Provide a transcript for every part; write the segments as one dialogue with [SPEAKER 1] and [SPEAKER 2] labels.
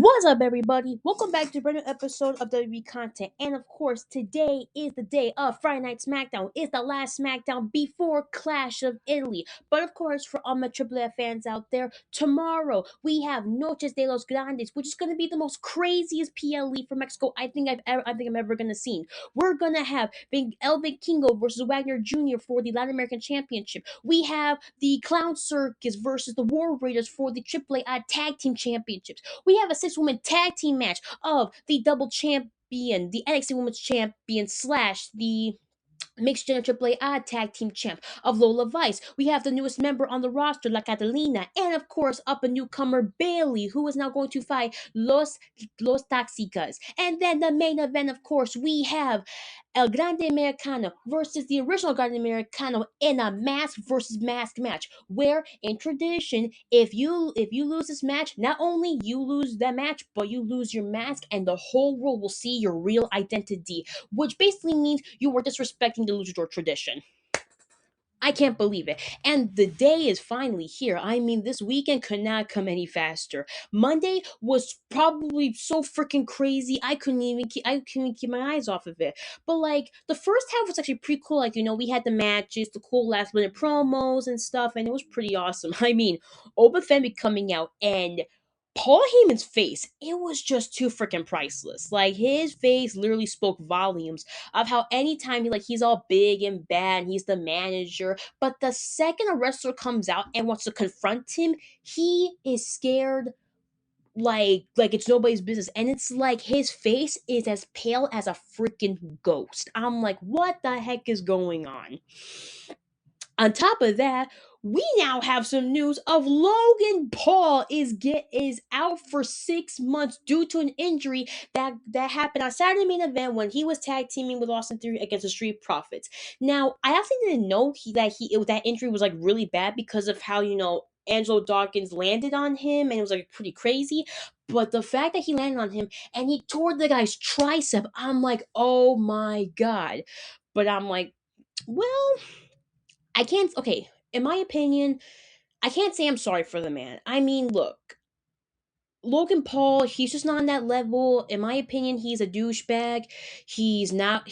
[SPEAKER 1] What's up, everybody? Welcome back to a brand new episode of WWE Content. And of course, today is the day of Friday Night SmackDown. It's the last SmackDown before Clash of Italy. But of course, for all my Triple F fans out there, tomorrow we have Noches de los Grandes, which is going to be the most craziest PLE from Mexico I'm ever going to see. We're going to have El Vikingo versus Wagner Jr. for the Latin American Championship. We have the Clown Circus versus the War Raiders for the AAA Tag Team Championships. We have a six-woman tag team match of the double champion, the NXT Women's Champion slash the Mixed Gender AAA Tag Team Champ of Lola Vice. We have the newest member on the roster, La Catalina, and of course, up a newcomer, Bailey, who is now going to fight Los Taxicas. And then the main event, of course, we have El Grande Americano versus the original Grande Americano in a mask versus mask match. Where in tradition, if you lose this match, not only you lose that match, but you lose your mask, and the whole world will see your real identity, which basically means you were disrespecting the luchador tradition. I can't believe it. And the day is finally here. I mean, this weekend could not come any faster. Monday was probably so freaking crazy. I couldn't even keep my eyes off of it. But like the first half was actually pretty cool. Like, we had the matches, the cool last minute promos and stuff, and it was pretty awesome. I mean, Oba Femi coming out and Paul Heyman's face, it was just too freaking priceless. Like his face literally spoke volumes of how anytime he's all big and bad, and he's the manager, but the second a wrestler comes out and wants to confront him, he is scared like it's nobody's business, and it's like his face is as pale as a freaking ghost. I'm like, what the heck is going on? On top of that, we now have some news of Logan Paul is out for 6 months due to an injury that happened on Saturday main event when he was tag teaming with Austin Theory against the Street Profits. Now, I actually didn't know that injury was like really bad because of how Angelo Dawkins landed on him, and it was like pretty crazy. But the fact that he landed on him and he tore the guy's tricep, I'm like, oh my god. But I'm like, well, I can't. Okay, in my opinion, I can't say I'm sorry for the man. I mean, look, Logan Paul, he's just not on that level. In my opinion, he's a douchebag. He's not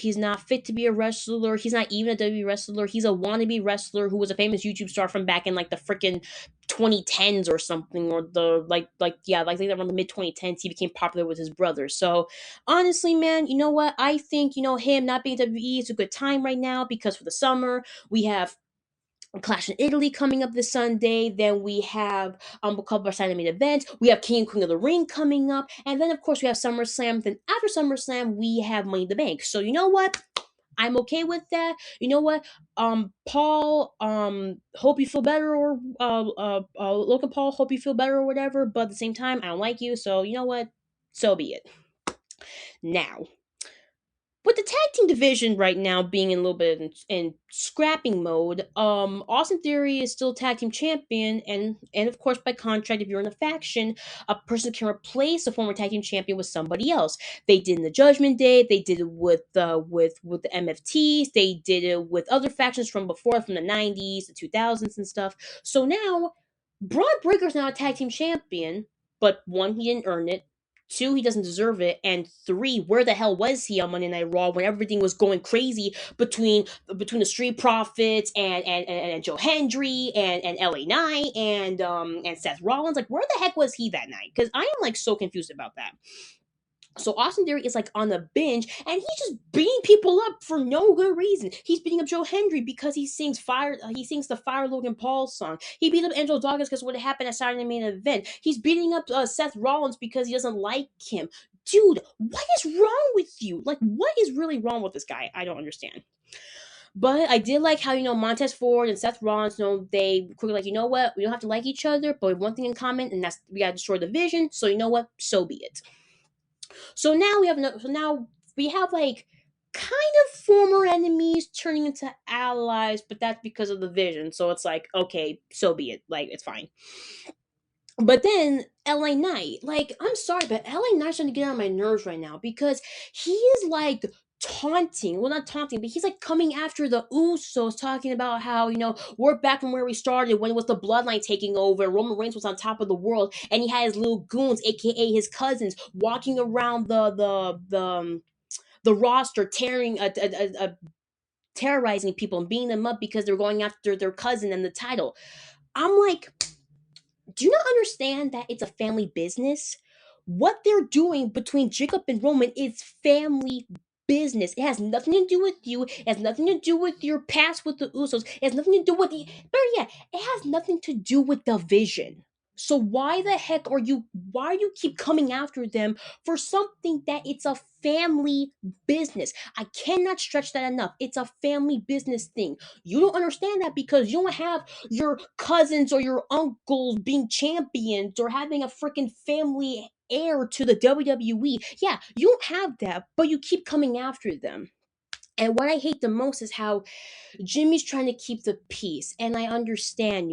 [SPEAKER 1] fit to be a wrestler. He's not even a WWE wrestler. He's a wannabe wrestler who was a famous YouTube star from back in like the freaking 2010s or something, or the like around the mid 2010s he became popular with his brother. So honestly, man, you know what? I think him not being WWE is a good time right now because for the summer we have Clash in Italy coming up this Sunday. Then we have a couple of our main events. We have King and Queen of the Ring coming up, and then of course we have SummerSlam. Then after SummerSlam, we have Money in the Bank. So you know what? I'm okay with that. You know what? Paul, hope you feel better, or Logan Paul, hope you feel better, or whatever. But at the same time, I don't like you, so you know what? So be it. Now, with the tag team division right now being in a little bit in scrapping mode, Austin Theory is still tag team champion, and of course by contract, if you're in a faction, a person can replace a former tag team champion with somebody else. They did in the Judgment Day, they did it with the MFTs, they did it with other factions from before, from the 90s, the 2000s, and stuff. So now, Braun Breaker's now a tag team champion, but one, he didn't earn it. Two, he doesn't deserve it. And three, where the hell was he on Monday Night Raw when everything was going crazy between the Street Profits and Joe Hendry and LA Knight and Seth Rollins? Like, where the heck was he that night? Because I am like so confused about that. So Austin Theory is like on the binge, and he's just beating people up for no good reason. He's beating up Joe Hendry because he sings fire. He sings the Fire Logan Paul song. He beat up Angelo Dawkins because what happened at Saturday main event. He's beating up Seth Rollins because he doesn't like him. Dude, what is wrong with you? Like, what is really wrong with this guy? I don't understand. But I did like how Montez Ford and Seth Rollins, they quickly like, you know what, we don't have to like each other, but we have one thing in common, and that's we gotta destroy the vision. So you know what, so be it. So now we have like kind of former enemies turning into allies, but that's because of the vision. So it's like, okay, so be it. Like, it's fine. But then LA Knight, like, I'm sorry, but LA Knight's starting to get on my nerves right now because he is like taunting, well, not taunting, but he's like coming after the Usos, talking about how, we're back from where we started when it was the bloodline taking over and Roman Reigns was on top of the world, and he had his little goons, aka his cousins, walking around the roster, terrorizing people and beating them up because they're going after their cousin and the title. I'm like, do you not understand that it's a family business? What they're doing between Jacob and Roman is family business. It has nothing to do with you. It has nothing to do with your past with the Usos. It has nothing to do with the. Better yet, it has nothing to do with the vision. So why the heck are you? Why do you keep coming after them for something that it's a family business? I cannot stretch that enough. It's a family business thing. You don't understand that because you don't have your cousins or your uncles being champions or having a freaking family heir to the WWE. Yeah, you don't have that, but you keep coming after them. And what I hate the most is how Jimmy's trying to keep the peace. And I understand,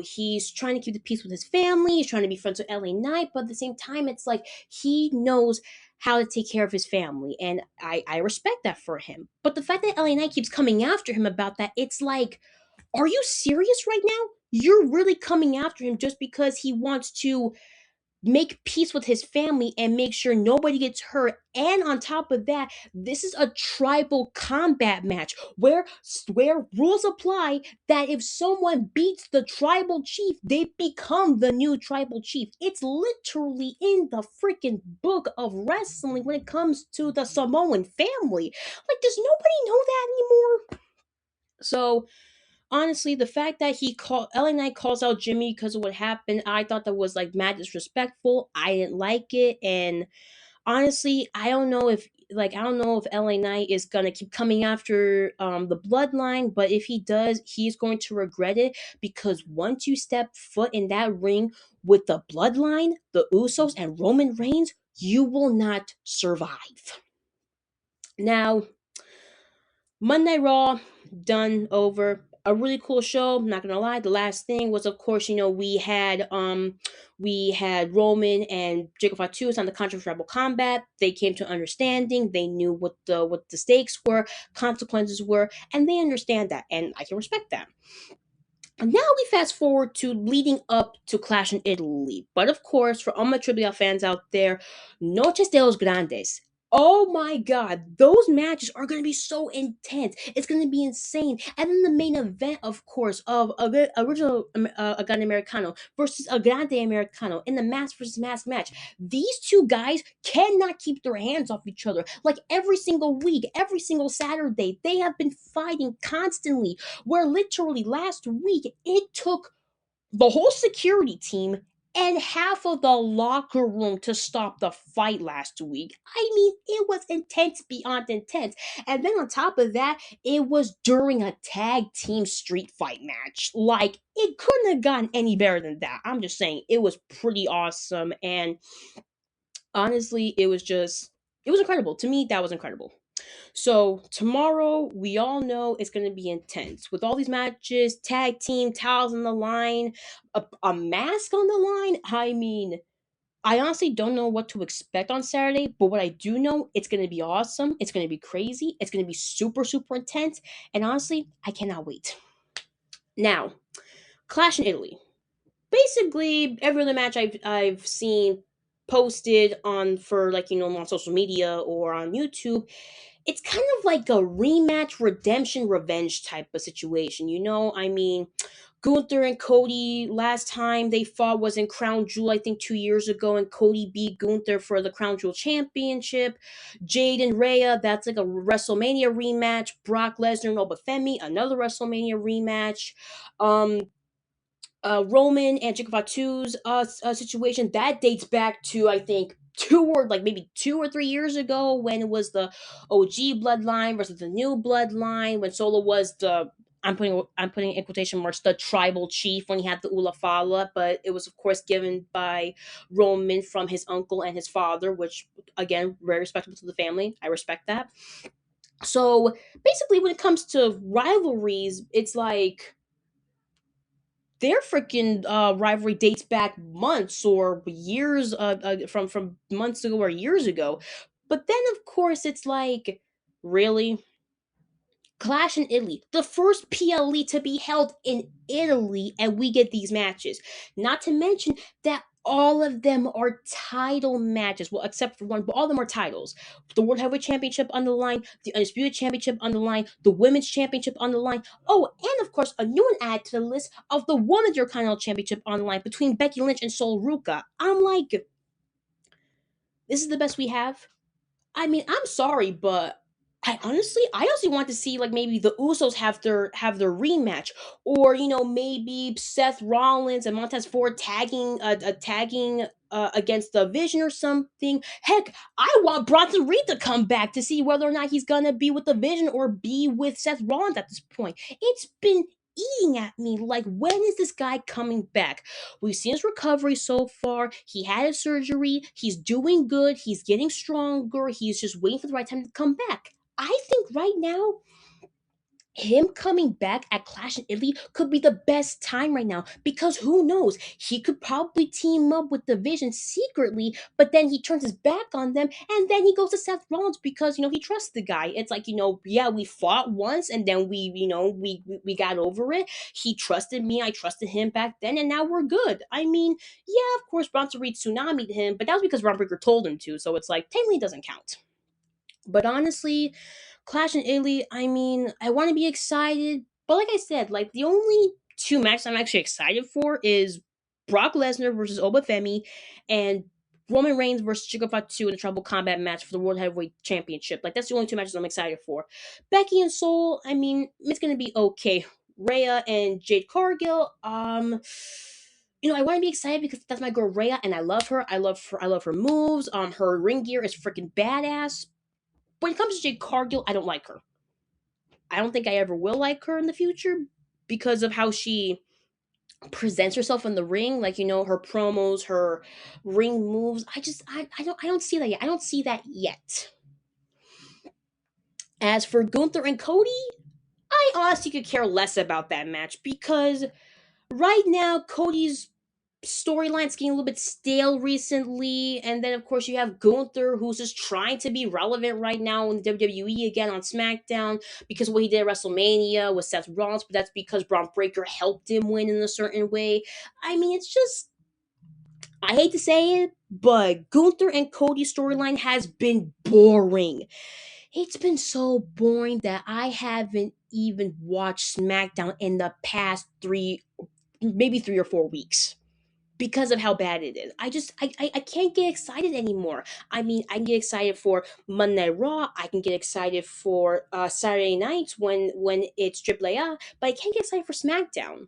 [SPEAKER 1] he's trying to keep the peace with his family, he's trying to be friends with LA Knight, but at the same time, it's like he knows how to take care of his family. And I respect that for him. But the fact that LA Knight keeps coming after him about that, it's like, are you serious right now? You're really coming after him just because he wants to make peace with his family and make sure nobody gets hurt. And on top of that, this is a tribal combat match where rules apply that if someone beats the tribal chief, they become the new tribal chief. It's literally in the freaking book of wrestling when it comes to the Samoan family. Like, does nobody know that anymore? So honestly, the fact that he called LA Knight calls out Jimmy because of what happened, I thought that was like mad disrespectful. I didn't like it, and honestly, I don't know if LA Knight is gonna keep coming after the bloodline, but if he does, he's going to regret it because once you step foot in that ring with the bloodline, the Usos, and Roman Reigns, you will not survive. Now, Monday Raw, done, over. A really cool show, not gonna lie. The last thing was, of course, we had Roman and Jacob Fatu on the controversial combat. They came to understanding. They knew what the stakes were, consequences were, and they understand that, and I can respect that. And now we fast forward to leading up to Clash in Italy. But of course, for all my trivia fans out there, Noches de los Grandes. Oh my god, those matches are going to be so intense. It's going to be insane. And then the main event, of course, of original Grande Americano versus a Grande Americano in the mask versus mask match. These two guys cannot keep their hands off each other. Like every single week, every single Saturday, they have been fighting constantly, where literally last week it took the whole security team and half of the locker room to stop the fight last week. I mean, it was intense beyond intense. And then on top of that, it was during a tag team street fight match. Like, it couldn't have gotten any better than that. I'm just saying, it was pretty awesome. And honestly, it was incredible. To me, that was incredible. So tomorrow, we all know it's going to be intense with all these matches, tag team, towels on the line, a mask on the line. I mean, I honestly don't know what to expect on Saturday, but what I do know, it's going to be awesome. It's going to be crazy. It's going to be super, super intense. And honestly, I cannot wait. Now, Clash in Italy. Basically, every other match I've seen posted on for like on social media or on YouTube, it's kind of like a rematch, redemption, revenge type of situation. I mean, Gunther and Cody, last time they fought was in Crown Jewel, I think 2 years ago, and Cody beat Gunther for the Crown Jewel Championship. Jade and Rhea, that's like a WrestleMania rematch. Brock Lesnar and Obafemi, another WrestleMania rematch. Um, Roman and Jacob Fatu's situation that dates back to, I think, maybe 2 or 3 years ago, when it was the OG bloodline versus the new bloodline, when Solo was the, I'm putting in quotation marks, the tribal chief, when he had the Ula Fala, but it was of course given by Roman from his uncle and his father, which again, very respectable to the family. I respect that. So basically, when it comes to rivalries, it's like their freaking rivalry dates back months or years, from months ago or years ago. But then, of course, it's like Really? Clash in Italy, the first PLE to be held in Italy, and we get these matches. Not to mention that all of them are title matches. Well, except for one, but all of them are titles. The World Heavyweight Championship on the line, the Undisputed Championship on the line, the Women's Championship on the line. Oh, and of course, a new one added to the list of the Women's Intercontinental Championship on the line between Becky Lynch and Sol Ruka. I'm like, this is the best we have. I mean, I'm sorry, but I honestly want to see like maybe the Usos have their rematch, or maybe Seth Rollins and Montez Ford tagging against the Vision or something. Heck, I want Bronson Reed to come back to see whether or not he's gonna be with the Vision or be with Seth Rollins at this point. It's been eating at me like, when is this guy coming back? We've seen his recovery so far. He had his surgery. He's doing good. He's getting stronger. He's just waiting for the right time to come back. I think right now, him coming back at Clash in Italy could be the best time right now, because who knows? He could probably team up with the Vision secretly, but then he turns his back on them and then he goes to Seth Rollins because he trusts the guy. It's like, yeah, we fought once and then we got over it. He trusted me, I trusted him back then, and now we're good. I mean, yeah, of course Bronson Reed tsunami'd him, but that was because Ron Breaker told him to, so it's like technically it doesn't count. But honestly, Clash in Italy, I mean, I want to be excited, but like I said, like the only two matches I'm actually excited for is Brock Lesnar versus Obafemi and Roman Reigns versus Chico Fatu in the Trouble Combat match for the World Heavyweight Championship. Like that's the only two matches I'm excited for. Becky and Soul, I mean, it's gonna be okay. Rhea and Jade Cargill, I want to be excited because that's my girl Rhea, and I love her. I love her. I love her moves. Her ring gear is freaking badass. When it comes to Jade Cargill, I don't like her. I don't think I ever will like her in the future because of how she presents herself in the ring, like her promos, her ring moves. I don't see that yet. I don't see that yet. As for Gunther and Cody, I honestly could care less about that match because right now Cody's storyline's getting a little bit stale recently, and then of course you have Gunther, who's just trying to be relevant right now in the WWE again on SmackDown because of what he did at WrestleMania with Seth Rollins, but that's because Braun Breaker helped him win in a certain way. I mean, it's just, I hate to say it, but Gunther and Cody's storyline has been boring. It's been so boring that I haven't even watched SmackDown in the past maybe 3 or 4 weeks because of how bad it is. I can't get excited anymore. I mean, I can get excited for Monday Night Raw. I can get excited for Saturday nights when it's Triple A, but I can't get excited for SmackDown.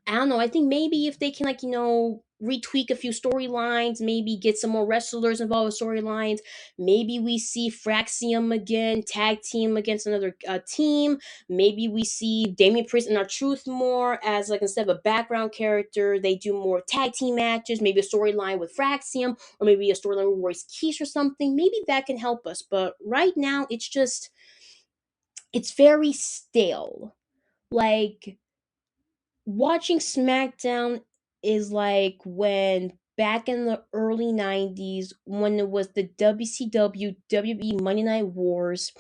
[SPEAKER 1] I don't know. I think maybe if they can, like, retweak a few storylines, maybe get some more wrestlers involved with storylines, maybe we see Fraxium again, tag team against another team. Maybe we see Damian Priest and our Truth more as, like, instead of a background character, they do more tag team matches, maybe a storyline with Fraxium, or maybe a storyline with Royce Keys or something. Maybe that can help us. But right now, it's very stale. Like, watching SmackDown is like when back in the early 90s when it was the WCW WWE Monday Night Wars,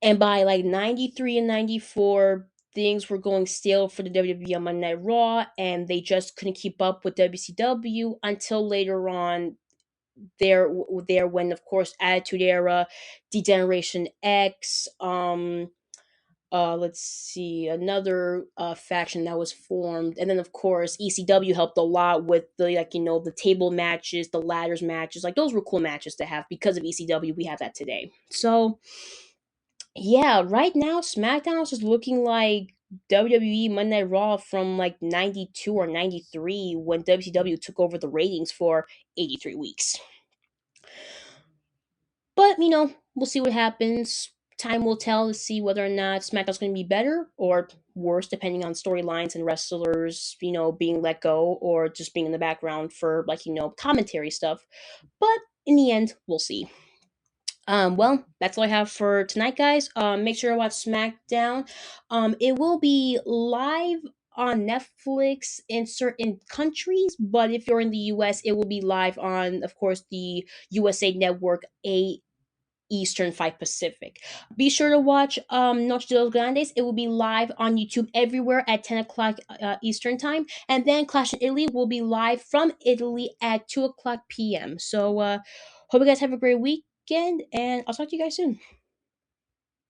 [SPEAKER 1] and by like 93 and 94 things were going stale for the WWE on Monday Night Raw, and they just couldn't keep up with WCW until later on there when of course Attitude Era, Degeneration X, let's see, another faction that was formed, and then of course ECW helped a lot with the, like, the table matches, the ladders matches. Like, those were cool matches to have. Because of ECW, we have that today. So yeah, right now SmackDown is just looking like WWE Monday Night Raw from like 92 or 93 when WCW took over the ratings for 83 weeks. But we'll see what happens. Time will tell to see whether or not SmackDown's going to be better or worse, depending on storylines and wrestlers, being let go or just being in the background for, like, commentary stuff. But in the end, we'll see. Well, that's all I have for tonight, guys. Make sure to watch SmackDown. It will be live on Netflix in certain countries, but if you're in the US, it will be live on, of course, the USA Network Eastern, 5 Pacific. Be sure to watch Noche de los Grandes. It will be live on YouTube everywhere at 10 o'clock Eastern time. And then Clash in Italy will be live from Italy at 2 o'clock p.m. So, hope you guys have a great weekend, and I'll talk to you guys soon.